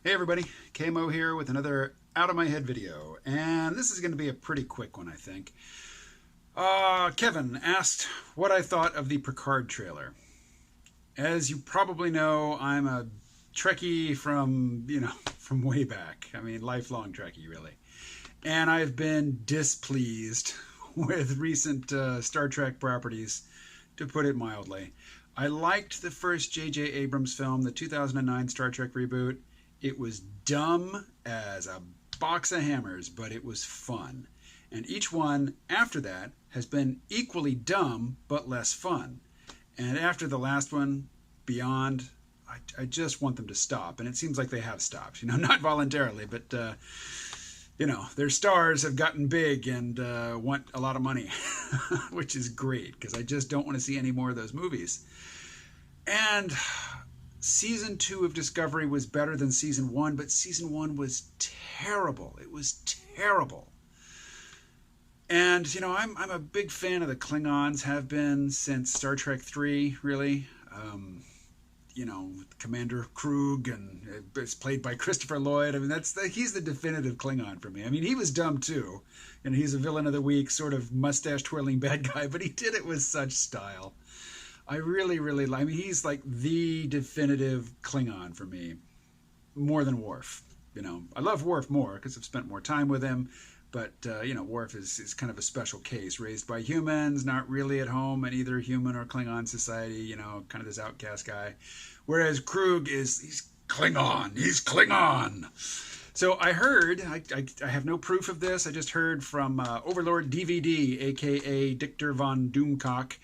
Hey everybody, KMO here with another Out of My Head video, and this is going to be a pretty quick one, I think. Kevin asked what I thought of the Picard trailer. As you probably know, I'm a Trekkie from way back. I mean, lifelong Trekkie, really. And I've been displeased with recent Star Trek properties, to put it mildly. I liked the first J.J. Abrams film, the 2009 Star Trek reboot. It was dumb as a box of hammers, but it was fun. And each one after that has been equally dumb, but less fun. And after the last one, Beyond, I just want them to stop. And it seems like they have stopped. Not voluntarily, but, their stars have gotten big and want a lot of money, which is great, because I just don't want to see any more of those movies. And Season 2 of Discovery was better than Season 1, but Season 1 was terrible. It was terrible. And, I'm a big fan of the Klingons, have been since Star Trek 3, really. Commander Krug, and it's played by Christopher Lloyd. I mean, he's the definitive Klingon for me. I mean, he was dumb too. And he's a villain of the week, sort of mustache-twirling bad guy, but he did it with such style. I really, really like. I mean, he's like the definitive Klingon for me, more than Worf. I love Worf more because I've spent more time with him. But Worf is kind of a special case, raised by humans, not really at home in either human or Klingon society. Kind of this outcast guy. Whereas Krug he's Klingon. He's Klingon. So I heard, I have no proof of this. I just heard from Overlord DVD, aka Dictor von Doomcock,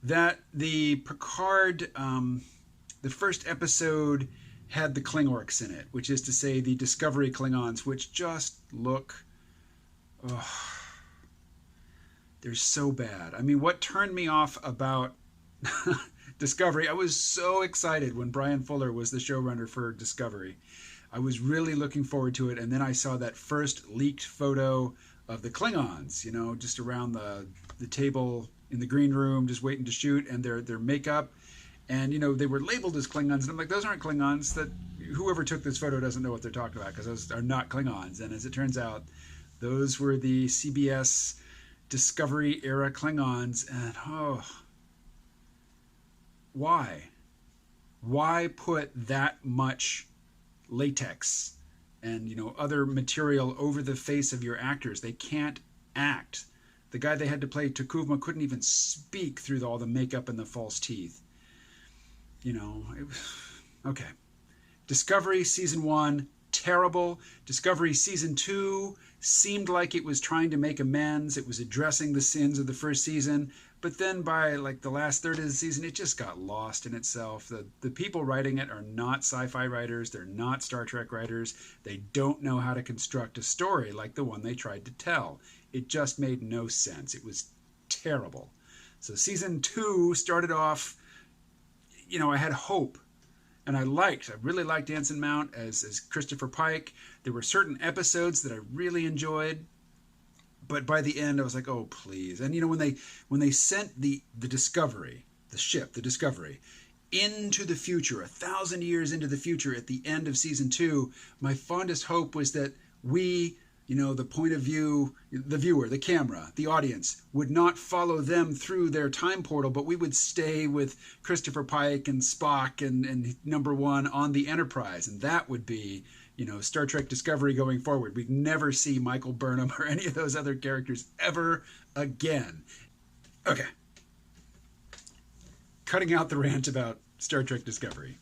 that the Picard, the first episode had the Klingorks in it, which is to say the Discovery Klingons, which just look, they're so bad. I mean, what turned me off about Discovery, I was so excited when Brian Fuller was the showrunner for Discovery. I was really looking forward to it, and then I saw that first leaked photo of the Klingons, just around the table in the green room, just waiting to shoot, and their makeup, and they were labeled as Klingons, and I'm like, those aren't Klingons. That whoever took this photo doesn't know what they're talking about, because those are not Klingons. And as it turns out, those were the CBS Discovery era Klingons, and why put that much latex and other material over the face of your actors? They can't act. The guy they had to play Takuvma couldn't even speak through all the makeup and the false teeth. Okay. Discovery Season 1, terrible. Discovery Season 2 seemed like it was trying to make amends. It was addressing the sins of the first season. But then by the last third of the season, it just got lost in itself. The people writing it are not sci-fi writers. They're not Star Trek writers. They don't know how to construct a story like the one they tried to tell. It just made no sense. It was terrible. So Season 2 started off, I had hope. And I really liked Anson Mount as Christopher Pike. There were certain episodes that I really enjoyed. But by the end, I was like, oh, please. And, when they sent the Discovery, the Discovery, into the future, 1,000 years into the future at the end of Season 2, my fondest hope was that we, the point of view, the viewer, the camera, the audience, would not follow them through their time portal, but we would stay with Christopher Pike and Spock and number one on the Enterprise. And that would be, Star Trek Discovery going forward. We'd never see Michael Burnham or any of those other characters ever again. Okay. Cutting out the rant about Star Trek Discovery.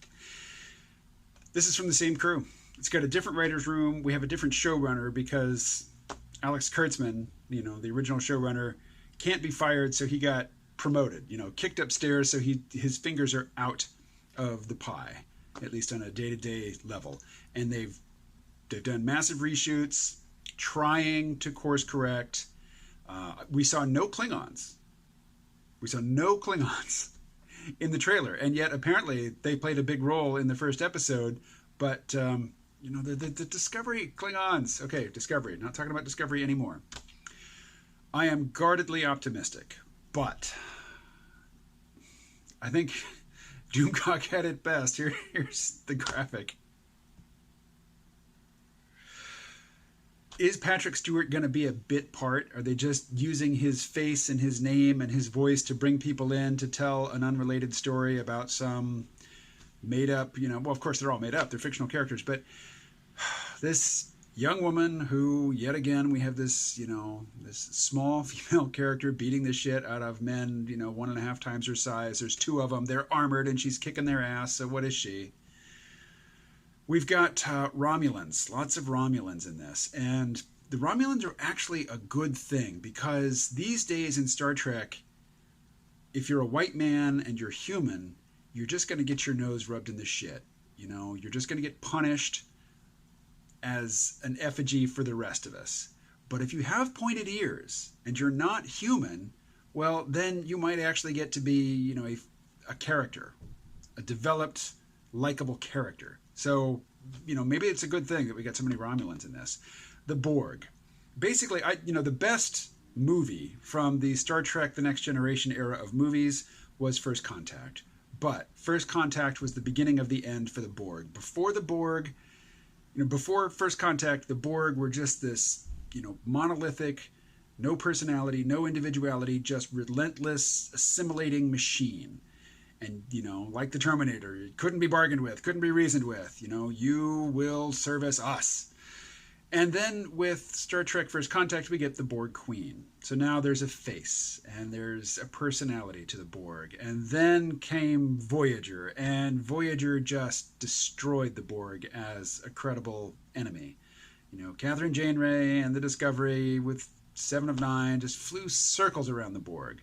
This is from the same crew. It's got a different writer's room. We have a different showrunner because Alex Kurtzman, the original showrunner, can't be fired, so he got promoted, kicked upstairs, so his fingers are out of the pie, at least on a day-to-day level. And they've done massive reshoots, trying to course correct. We saw no Klingons. In the trailer, and yet apparently they played a big role in the first episode. But the Discovery Klingons. Okay, Discovery. Not talking about Discovery anymore. I am guardedly optimistic, but I think Doomcock had it best. Here's the graphic. Is Patrick Stewart going to be a bit part? Are they just using his face and his name and his voice to bring people in to tell an unrelated story about some made up, well, of course they're all made up, they're fictional characters, but this young woman who, yet again, we have this, this small female character beating the shit out of men, 1.5 times her size. There's 2 of them. They're armored and she's kicking their ass. So what is she? We've got Romulans, lots of Romulans in this. And the Romulans are actually a good thing because these days in Star Trek, if you're a white man and you're human, you're just going to get your nose rubbed in the shit. You're just going to get punished as an effigy for the rest of us. But if you have pointed ears and you're not human, well, then you might actually get to be, a character, a developed, likable character. So, maybe it's a good thing that we got so many Romulans in this. The Borg. Basically, the best movie from the Star Trek The Next Generation era of movies was First Contact. But First Contact was the beginning of the end for the Borg. Before the Borg, before First Contact, the Borg were just this, monolithic, no personality, no individuality, just relentless, assimilating machine. And, like the Terminator, it couldn't be bargained with, couldn't be reasoned with. You will service us. And then with Star Trek First Contact, we get the Borg Queen. So now there's a face and there's a personality to the Borg. And then came Voyager, and Voyager just destroyed the Borg as a credible enemy. Catherine Janeway and the Discovery with 7 of 9 just flew circles around the Borg.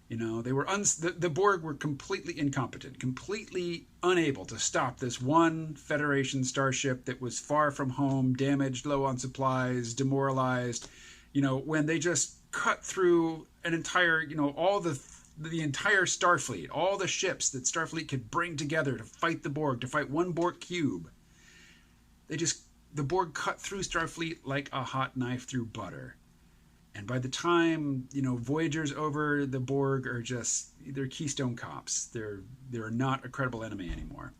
They were the Borg were completely incompetent, completely unable to stop this one Federation starship that was far from home, damaged, low on supplies, demoralized. When they just cut through an entire, all the entire Starfleet, all the ships that Starfleet could bring together to fight the Borg, to fight one Borg cube. The Borg cut through Starfleet like a hot knife through butter. And by the time, Voyager's over, the Borg are just, they're Keystone Cops. They're not a credible enemy anymore.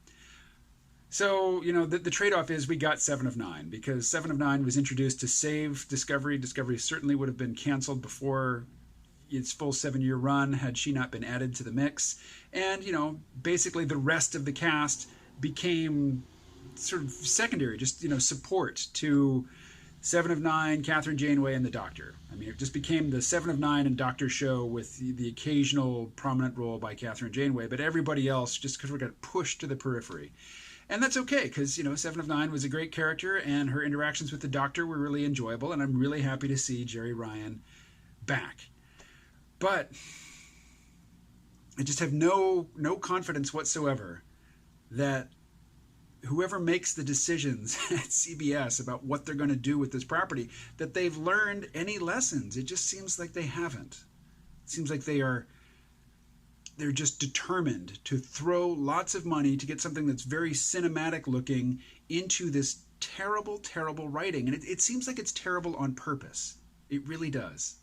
So, the trade-off is we got 7 of 9, because 7 of 9 was introduced to save Discovery. Discovery certainly would have been canceled before its full 7-year run had she not been added to the mix. And, basically the rest of the cast became sort of secondary, just, support to 7 of 9, Catherine Janeway, and the Doctor. It just became the 7 of 9 and Doctor show with the occasional prominent role by Catherine Janeway, but everybody else just because we got pushed to the periphery. And that's okay, because, 7 of 9 was a great character, and her interactions with the Doctor were really enjoyable, and I'm really happy to see Jerry Ryan back. But I just have no confidence whatsoever that whoever makes the decisions at CBS about what they're going to do with this property, that they've learned any lessons. It just seems like they haven't. It seems like they're just determined to throw lots of money to get something that's very cinematic looking into this terrible, terrible writing. And it seems like it's terrible on purpose. It really does.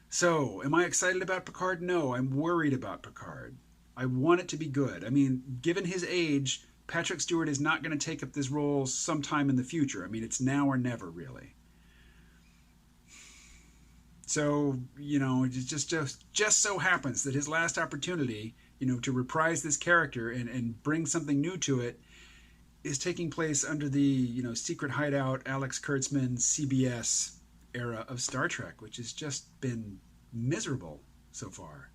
So, am I excited about Picard? No, I'm worried about Picard. I want it to be good. Given his age, Patrick Stewart is not going to take up this role sometime in the future. It's now or never, really. So, it just so happens that his last opportunity, to reprise this character and bring something new to it is taking place under the, secret hideout, Alex Kurtzman, CBS era of Star Trek, which has just been miserable so far.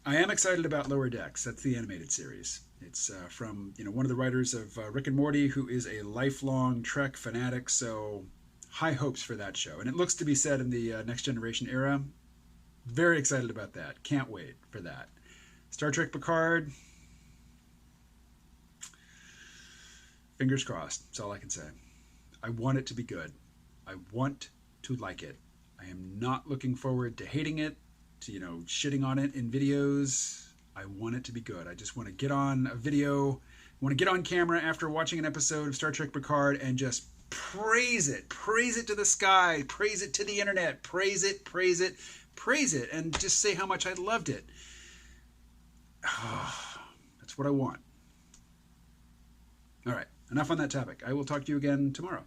I am excited about Lower Decks. That's the animated series. It's from one of the writers of Rick and Morty, who is a lifelong Trek fanatic, so high hopes for that show. And it looks to be set in the Next Generation era. Very excited about that. Can't wait for that. Star Trek Picard, fingers crossed. That's all I can say. I want it to be good. I want to like it. I am not looking forward to hating it, to, shitting on it in videos. I want it to be good. I just want to get on a video, want to get on camera after watching an episode of Star Trek Picard and just praise it to the sky, praise it to the internet, praise it, and just say how much I loved it. That's what I want. All right, enough on that topic. I will talk to you again tomorrow.